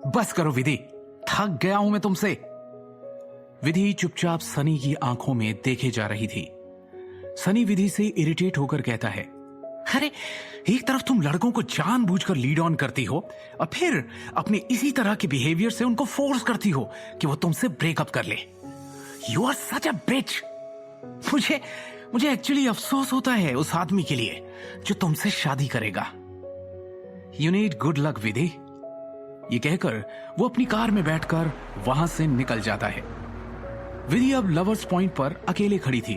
बस करो विधि, थक गया हूं मैं तुमसे। विधि चुपचाप सनी की आंखों में देखे जा रही थी। सनी विधि से इरिटेट होकर कहता है, अरे एक तरफ तुम लड़कों को जानबूझकर लीड ऑन करती हो और फिर अपने इसी तरह के बिहेवियर से उनको फोर्स करती हो कि वो तुमसे ब्रेकअप कर ले। यू आर सच अ बिच। मुझे एक्चुअली अफसोस होता है उस आदमी के लिए जो तुमसे शादी करेगा। यू नीड गुड लक विधि। ये कहकर वो अपनी कार में बैठकर वहां से निकल जाता है। विधि अब लवर्स पॉइंट पर अकेले खड़ी थी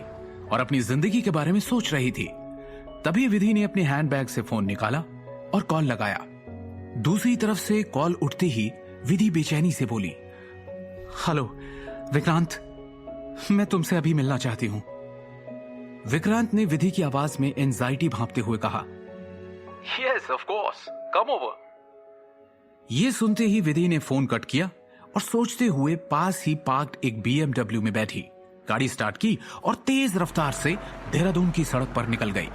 और अपनी जिंदगी के बारे में सोच रही थी। तभी विधि ने अपने हैंडबैग से फोन निकाला और कॉल लगाया। दूसरी तरफ से कॉल उठते ही विधि बेचैनी से बोली, हेलो विक्रांत, मैं तुमसे अभी मिलना चाहती हूं। विक्रांत ने विधि की आवाज में एंजाइटी भांपते हुए कहा, yes of course, come over. ये सुनते ही विधि ने फोन कट किया और सोचते हुए पास ही पार्क्ड एक BMW में बैठी, गाड़ी स्टार्ट की और तेज रफ्तार से देहरादून की सड़क पर निकल गई।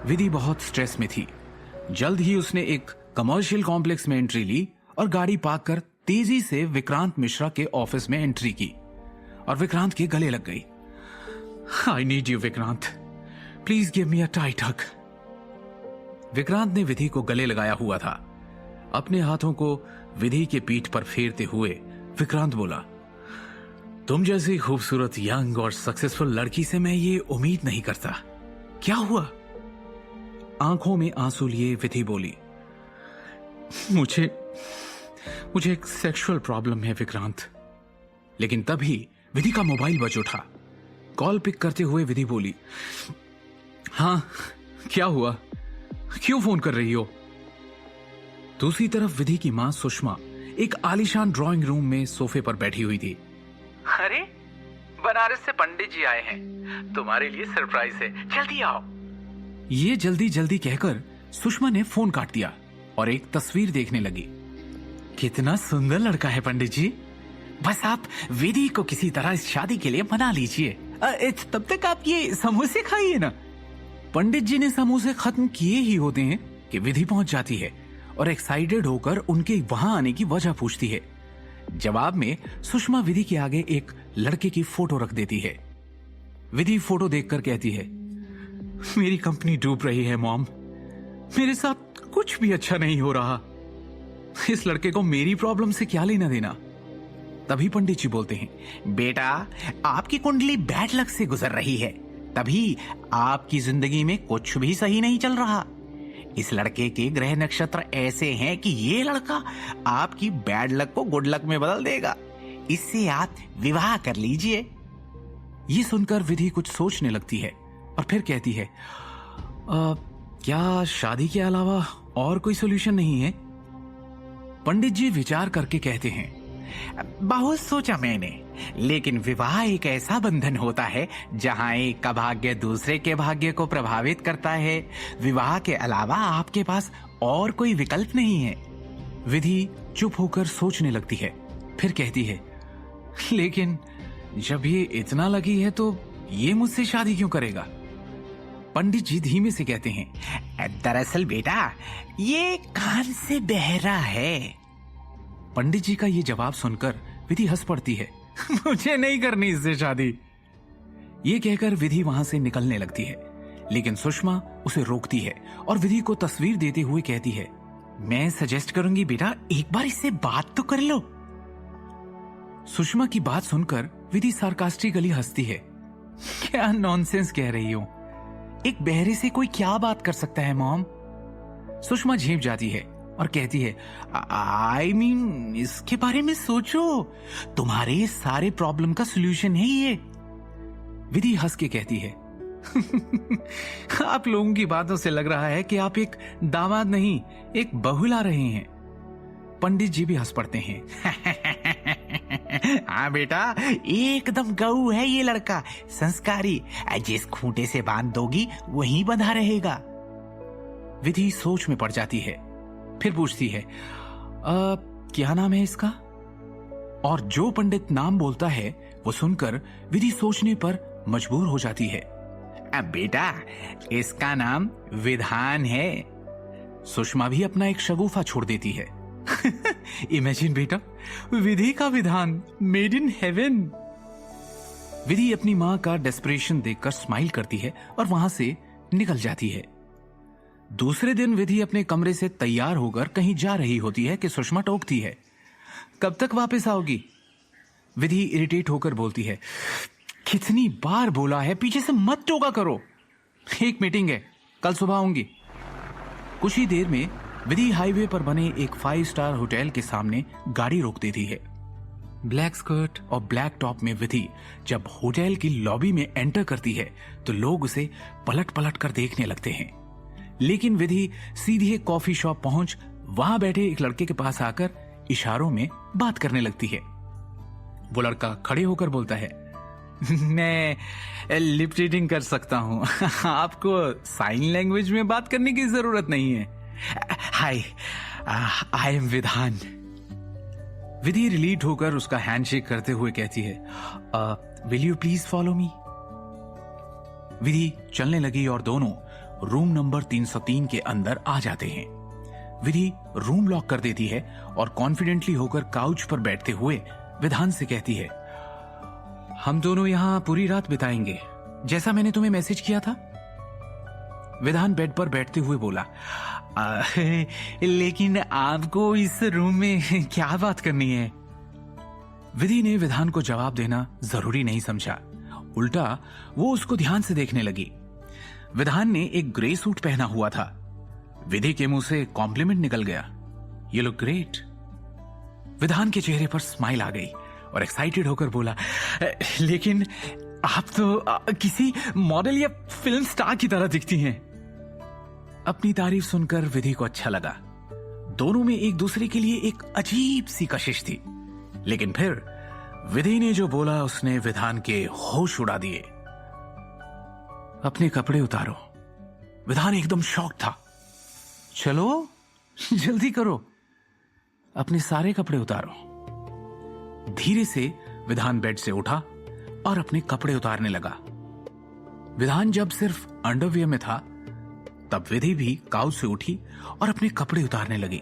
विधि बहुत स्ट्रेस में थी। जल्द ही उसने एक कमर्शियल कॉम्प्लेक्स में एंट्री ली और गाड़ी पार्क कर तेजी से विक्रांत मिश्रा के ऑफिस में एंट्री की और विक्रांत के गले लग गई। I need you Vikrant, please give me a tight hug. Vikrant ने विधि को गले लगाया हुआ था। अपने हाथों को विधि के पीठ पर फेरते हुए विक्रांत बोला, तुम जैसी खूबसूरत यंग और सक्सेसफुल लड़की से मैं ये उम्मीद नहीं करता। क्या हुआ? आंखों में आंसू लिए विधि बोली, मुझे एक सेक्सुअल प्रॉब्लम है विक्रांत। लेकिन तभी विधि का मोबाइल बज उठा। कॉल पिक करते हुए विधि बोली, हां क्या हुआ, क्यों फोन कर रही हो? दूसरी तरफ विधि की मां सुषमा एक आलीशान ड्राइंग रूम में सोफे पर बैठी हुई थी। अरे बनारस से पंडित जी आए हैं, तुम्हारे लिए सरप्राइज है, जल्दी आओ। ये जल्दी जल्दी कहकर सुषमा ने फोन काट दिया और एक तस्वीर देखने लगी। कितना सुंदर लड़का है पंडित जी, बस आप विधि को किसी तरह इस शादी के लिए मना लीजिए। तब तक आप ये समोसे खाइए ना। पंडित जी ने समोसे खत्म किए ही होते हैं कि विधि पहुंच जाती है और एक्साइटेड होकर उनके वहां आने की वजह पूछती है। जवाब में सुषमा विधि के आगे एक लड़के की फोटो रख देती है। विधि फोटो देखकर कहती है, मेरी कंपनी डूब रही है मॉम, मेरे साथ कुछ भी अच्छा नहीं हो रहा। इस लड़के को मेरी प्रॉब्लम से क्या लेना देना। तभी पंडित जी बोलते हैं, बेटा आपकी कुंडली बैड लक से गुजर रही है, तभी आपकी जिंदगी में कुछ भी सही नहीं चल रहा। इस लड़के के ग्रह नक्षत्र ऐसे हैं कि ये लड़का आपकी बैड लक को गुड लक में बदल देगा। इससे आप विवाह कर लीजिए। ये सुनकर विधि कुछ सोचने लगती है और फिर कहती है, क्या शादी के अलावा और कोई सोल्यूशन नहीं है? पंडित जी विचार करके कहते हैं, बहुत सोचा मैंने, लेकिन विवाह एक ऐसा बंधन होता है जहां एक का भाग्य दूसरे के भाग्य को प्रभावित करता है। विवाह के अलावा आपके पास और कोई विकल्प नहीं है। विधि चुप होकर सोचने लगती है, फिर कहती है, लेकिन जब ये इतना लगी है तो ये मुझसे शादी क्यों करेगा? पंडित जी धीमे से कहते हैं, दरअसल बेटा ये कान से बहरा है। पंडित जी का ये जवाब सुनकर विधि हंस पड़ती है, मुझे नहीं करनी इससे शादी। ये कहकर विधि वहां से निकलने लगती है, लेकिन सुषमा उसे रोकती है और विधि को तस्वीर देते हुए कहती है, मैं सजेस्ट करूंगी बेटा एक बार इससे बात तो कर लो। सुषमा की बात सुनकर विधि सार्कास्टिकली हंसती है, क्या नॉनसेंस कह रही हो, एक बहरे से कोई क्या बात कर सकता है मॉम? सुषमा झेप जाती है और कहती है, आई मीन इसके बारे में सोचो, तुम्हारे सारे प्रॉब्लम का सॉल्यूशन है ये। विधि हंस के कहती है, आप लोगों की बातों से लग रहा है कि आप एक दामाद नहीं एक बहू ला रहे हैं। पंडित जी भी हंस पड़ते हैं, हाँ बेटा एकदम गऊ है ये लड़का, संस्कारी, जिस खूंटे से बांध दोगी वहीं बंधा रहेगा। विधि सोच में पड़ जाती है, फिर पूछती है, क्या नाम है इसका? और जो पंडित नाम बोलता है वो सुनकर विधि सोचने पर मजबूर हो जाती है। बेटा इसका नाम विधान है। सुषमा भी अपना एक शगुफा छोड़ देती है, इमेजिन बेटा, विधि का विधान, मेड इन हेवन। विधि अपनी मां का डेस्परेशन देखकर स्माइल करती है और वहां से निकल जाती है। दूसरे दिन विधि अपने कमरे से तैयार होकर कहीं जा रही होती है कि सुषमा टोकती है, कब तक वापस आओगी? विधि इरिटेट होकर बोलती है, कितनी बार बोला है पीछे से मत टोका करो, एक मीटिंग है, कल सुबह आऊंगी। कुछ ही देर में विधि हाईवे पर बने एक 5 स्टार होटल के सामने गाड़ी रोक देती है। ब्लैक स्कर्ट और ब्लैक टॉप में विधि जब होटल की लॉबी में एंटर करती है तो लोग उसे पलट पलट कर देखने लगते हैं, लेकिन विधि सीधे कॉफी शॉप पहुंच वहां बैठे एक लड़के के पास आकर इशारों में बात करने लगती है। वो लड़का खड़े होकर बोलता है, मैं लिप रीडिंग कर सकता हूं, आपको साइन लैंग्वेज में बात करने की जरूरत नहीं है। हाय, आई एम विधान। विधि रिलीव होकर उसका हैंडशेक करते हुए कहती है, will you please follow me. Vidhi चलने लगी और दोनों रूम नंबर 303 के अंदर आ जाते हैं। विधि रूम लॉक कर देती है और कॉन्फिडेंटली होकर काउच पर बैठते हुए विधान से कहती है, हम दोनों यहां पूरी रात बिताएंगे, जैसा मैंने तुम्हें मैसेज किया था। विधान बेड पर बैठते हुए बोला, लेकिन आपको इस रूम में क्या बात करनी है? विधि ने विधान को जवाब देना जरूरी नहीं समझा, उल्टा वो उसको ध्यान से देखने लगी। विधान ने एक ग्रे सूट पहना हुआ था। विधि के मुंह से कॉम्प्लीमेंट निकल गया, यू लुक ग्रेट। विधान के चेहरे पर स्माइल आ गई और एक्साइटेड होकर बोला, लेकिन आप तो किसी मॉडल या फिल्म स्टार की तरह दिखती हैं। अपनी तारीफ सुनकर विधि को अच्छा लगा। दोनों में एक दूसरे के लिए एक अजीब सी कशिश थी, लेकिन फिर विधि ने जो बोला उसने विधान के होश उड़ा दिए। अपने कपड़े उतारो। विधान एकदम शॉक था। चलो जल्दी करो, अपने सारे कपड़े उतारो। धीरे से विधान बेड से उठा और अपने कपड़े उतारने लगा। विधान जब सिर्फ अंडरवियर में था तब विधि भी काउच से उठी और अपने कपड़े उतारने लगी।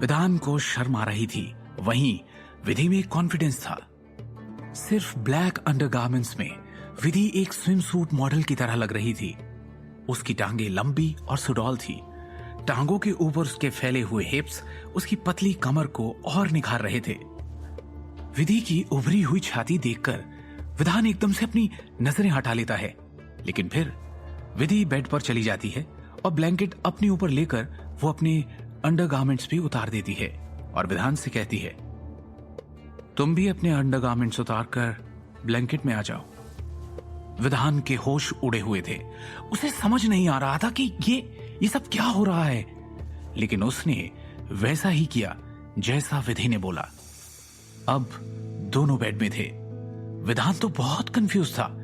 विधान को शर्म आ रही थी, वहीं विधि में कॉन्फिडेंस था। सिर्फ ब्लैक अंडरगारमेंट्स में विधि एक स्विम सूट मॉडल की तरह लग रही थी। उसकी टांगे लंबी और सुडौल थी। टांगों के ऊपर उसके फैले हुए हिप्स उसकी पतली कमर को और निखार रहे थे। विधि की उभरी हुई छाती देखकर विधान एकदम से अपनी नजरें हटा लेता है, लेकिन फिर विधि बेड पर चली जाती है और ब्लैंकेट अपने ऊपर लेकर वो अपने अंडरगारमेंट्स भी उतार देती है और विधान से कहती है, तुम भी अपने अंडरगारमेंट्स उतारकर ब्लैंकेट में आ जाओ। विधान के होश उड़े हुए थे। उसे समझ नहीं आ रहा था कि ये सब क्या हो रहा है, लेकिन उसने वैसा ही किया जैसा विधि ने बोला। अब दोनों बेड में थे। विधान तो बहुत कंफ्यूज था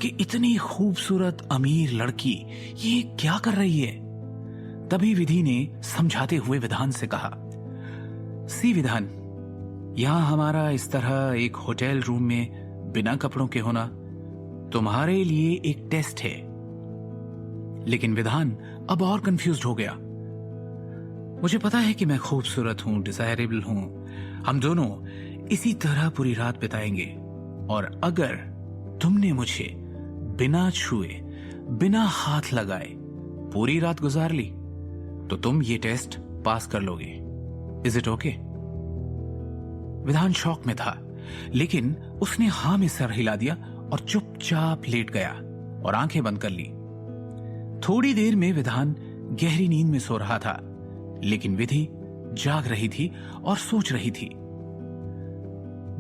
कि इतनी खूबसूरत अमीर लड़की ये क्या कर रही है। तभी विधि ने समझाते हुए विधान से कहा, सी विधान, यहां हमारा इस तरह एक होटल रूम में बिना कपड़ों के होना तुम्हारे लिए एक टेस्ट है। लेकिन विधान अब और कंफ्यूज्ड हो गया। मुझे पता है कि मैं खूबसूरत हूं, डिजायरेबल हूं। हम दोनों इसी तरह पूरी रात बिताएंगे, और अगर तुमने मुझे बिना छुए, बिना हाथ लगाए पूरी रात गुजार ली तो तुम ये टेस्ट पास कर लोगे। Is it okay? विधान शॉक में था, लेकिन उसने हां में सर हिला दिया और चुपचाप लेट गया और आंखें बंद कर ली। थोड़ी देर में विधान गहरी नींद में सो रहा था, लेकिन विधि जाग रही थी और सोच रही थी।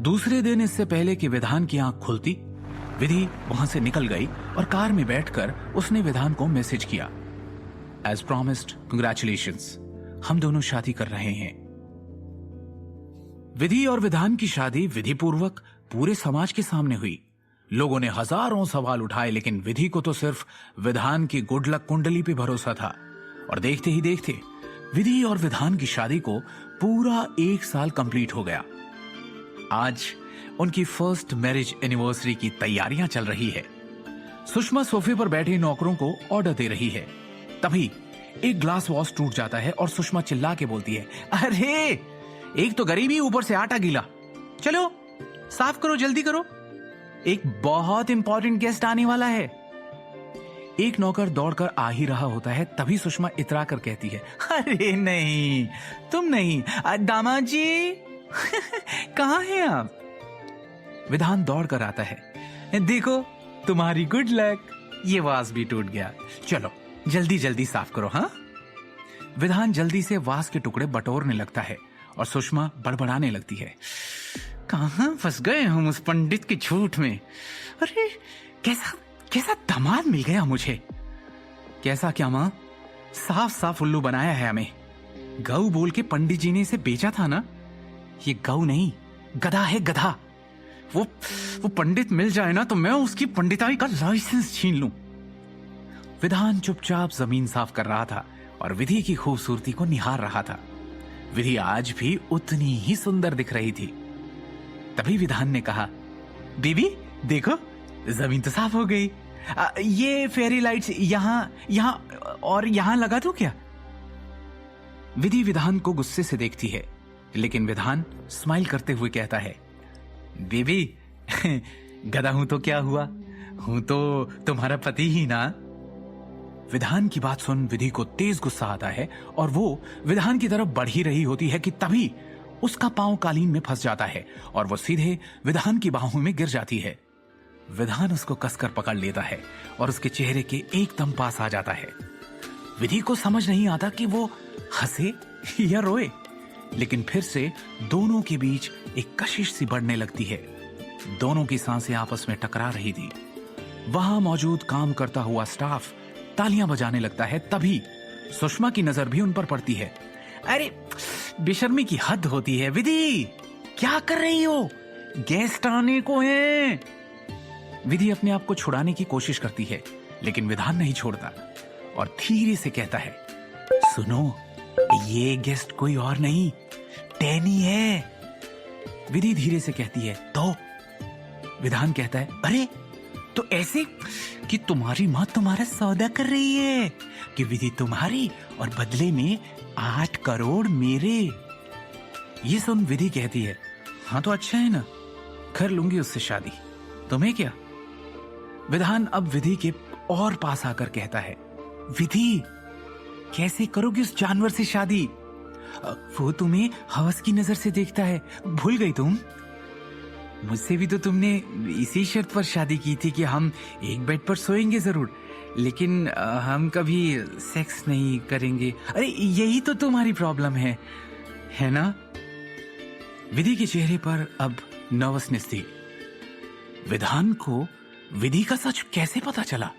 दूसरे दिन इससे पहले कि विधान की आंख खुलती, विधि वहां से निकल गई और कार में बैठकर उसने विधान को मैसेज किया, एज प्रॉमिस्ड, कंग्रेचुलेशंस, हम दोनों शादी कर रहे हैं। विधि और विधान की शादी विधिपूर्वक पूरे समाज के सामने हुई। लोगों ने हजारों सवाल उठाए, लेकिन विधि को तो सिर्फ विधान की गुड लक कुंडली पे भरोसा था, और देखते ही देखते विधि और विधान की शादी को पूरा 1 साल कंप्लीट हो गया। आज उनकी फर्स्ट मैरिज एनिवर्सरी की तैयारियां चल रही है। सुषमा सोफे पर बैठे नौकरों को ऑर्डर दे रही है। तभी एक ग्लास वॉश टूट जाता है और सुषमा चिल्ला के बोलती है, अरे एक तो गरीबी, ऊपर से आटा गीला। चलो साफ करो, जल्दी करो, एक बहुत इंपॉर्टेंट गेस्ट आने वाला है। एक नौकर दौड़कर आ ही रहा होता है, तभी सुषमा इतरा कर कहती है, अरे नहीं, तुम नहीं, दामाद जी कहाँ हैं आप? विधान दौड़ कर आता है, देखो तुम्हारी गुड लक, ये वास भी टूट गया, चलो जल्दी जल्दी साफ करो। हाँ, विधान जल्दी से वास के टुकड़े बटोरने लगता है और सुषमा बड़बड़ाने लगती है, कहां फंस गए हम उस पंडित की झूठ में। अरे कैसा कैसा दामाद मिल गया मुझे। कैसा क्या मां, साफ साफ उल्लू बनाया है हमें। गऊ बोल के पंडित जी ने इसे बेचा था ना। ये गऊ नहीं, गधा है, गधा। वो पंडित मिल जाए ना तो मैं उसकी पंडिताई का लाइसेंस छीन लूं। विधान चुपचाप जमीन साफ कर रहा था और विधि की खूबसूरती को निहार रहा था। विधि आज भी उतनी ही सुंदर दिख रही थी। तभी विधान ने कहा, बीबी देखो जमीन तो साफ हो गई। ये फेरी लाइट्स यहाँ और यहाँ लगा दूं क्या? विधि विधान को गुस्से से देखती है, लेकिन विधान स्माइल करते हुए कहता है, बीबी गधा हूं तो क्या हुआ, हूं तो तुम्हारा पति ही ना। विधान की बात सुन विधि को तेज गुस्सा आता है और वो विधान की तरफ बढ़ ही रही होती है कि तभी उसका पांव कालीन में फंस जाता है और वो सीधे विधान की बाहों में गिर जाती है। विधान उसको कसकर पकड़ लेता है और उसके चेहरे के एकदम पास आ जाता है। विधि को समझ नहीं आता कि वो हंसे या रोए, लेकिन फिर से दोनों के बीच एक कशिश सी बढ़ने लगती है। दोनों की सांसें आपस में टकरा रही थी। वहां मौजूद काम करता हुआ स्टाफ तालियां बजाने लगता है। तभी सुषमा की नजर भी उन पर पड़ती है। अरे बेशर्मी की हद होती है। विधि क्या कर रही हो, गेस्ट आने को हैं। विधि अपने आप को छुड़ाने की कोशिश करती है, लेकिन विधान नहीं छोड़ता और धीरे से कहता है, सुनो ये गेस्ट कोई और नहीं, टैनी है। विधि धीरे से कहती है, तो विधान कहता है, अरे तो ऐसे कि तुम्हारी मां तुम्हारा सौदा कर रही है कि विधि तुम्हारी और बदले में 8 करोड़ मेरे। ये सुन विधि कहती है, हाँ तो अच्छा है ना, कर लूंगी उससे शादी, तुम्हें क्या। विधान अब विधि के और पास आकर कहता है, विधि कैसे करोगी उस जानवर से शादी, वो तुम्हें हवस की नजर से देखता है, भूल गई तुम। मुझसे भी तो तुमने इसी शर्त पर शादी की थी कि हम एक बेड पर सोएंगे जरूर, लेकिन हम कभी सेक्स नहीं करेंगे। अरे यही तो तुम्हारी प्रॉब्लम है ना। विधि के चेहरे पर अब नर्वसनेस थी। विधान को विधि का सच कैसे पता चला?